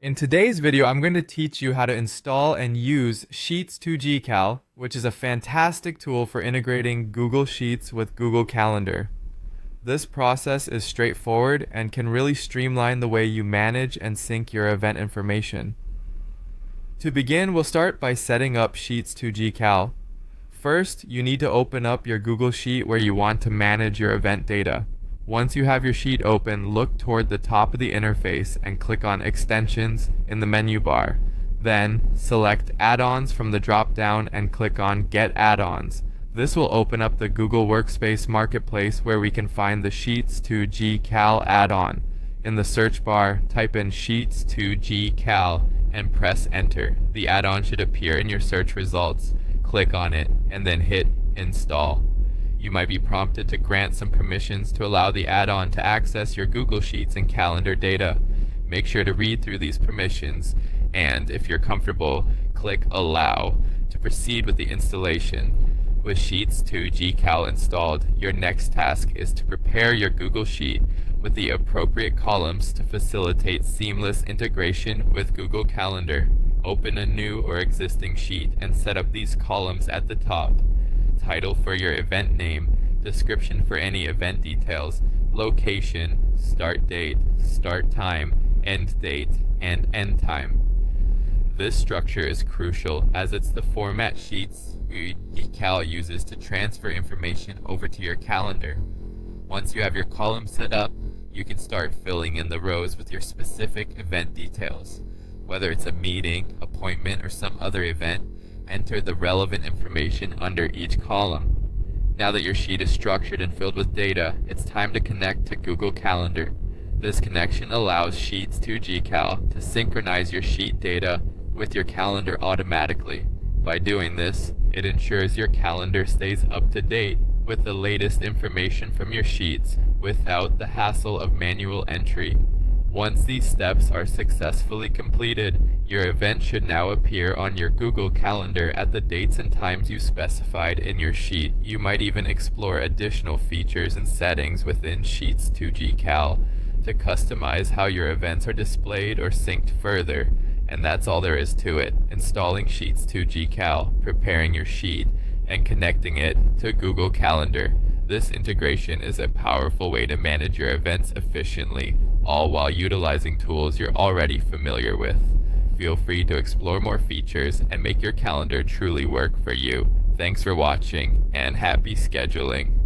In today's video, I'm going to teach you how to install and use Sheets2GCal, which is a fantastic tool for integrating Google Sheets with Google Calendar. This process is straightforward and can really streamline the way you manage and sync your event information. To begin, we'll start by setting up Sheets2GCal. First, you need to open up your Google Sheet where you want to manage your event data. Once you have your sheet open, look toward the top of the interface and click on Extensions in the menu bar. Then, select Add-ons from the drop-down and click on Get Add-ons. This will open up the Google Workspace Marketplace where we can find the Sheets2GCal add-on. In the search bar, type in Sheets2GCal and press Enter. The add-on should appear in your search results. Click on it and then hit Install. You might be prompted to grant some permissions to allow the add-on to access your Google Sheets and calendar data. Make sure to read through these permissions, and if you're comfortable, click Allow to proceed with the installation. With Sheets2GCal installed, your next task is to prepare your Google Sheet with the appropriate columns to facilitate seamless integration with Google Calendar. Open a new or existing sheet and set up these columns at the top. Title for your event name, description for any event details, location, start date, start time, end date, and end time. This structure is crucial as it's the format Sheets2GCal uses to transfer information over to your calendar. Once you have your columns set up, you can start filling in the rows with your specific event details. Whether it's a meeting, appointment, or some other event, enter the relevant information under each column. Now that your sheet is structured and filled with data, it's time to connect to Google Calendar. This connection allows Sheets2GCal to synchronize your sheet data with your calendar automatically. By doing this, it ensures your calendar stays up to date with the latest information from your sheets without the hassle of manual entry. Once these steps are successfully completed, your event should now appear on your Google Calendar at the dates and times you specified in your sheet. You might even explore additional features and settings within Sheets2GCal to customize how your events are displayed or synced further. And that's all there is to it: installing Sheets2GCal, preparing your sheet, and connecting it to Google Calendar. This integration is a powerful way to manage your events efficiently, all while utilizing tools you're already familiar with. Feel free to explore more features and make your calendar truly work for you. Thanks for watching, and happy scheduling.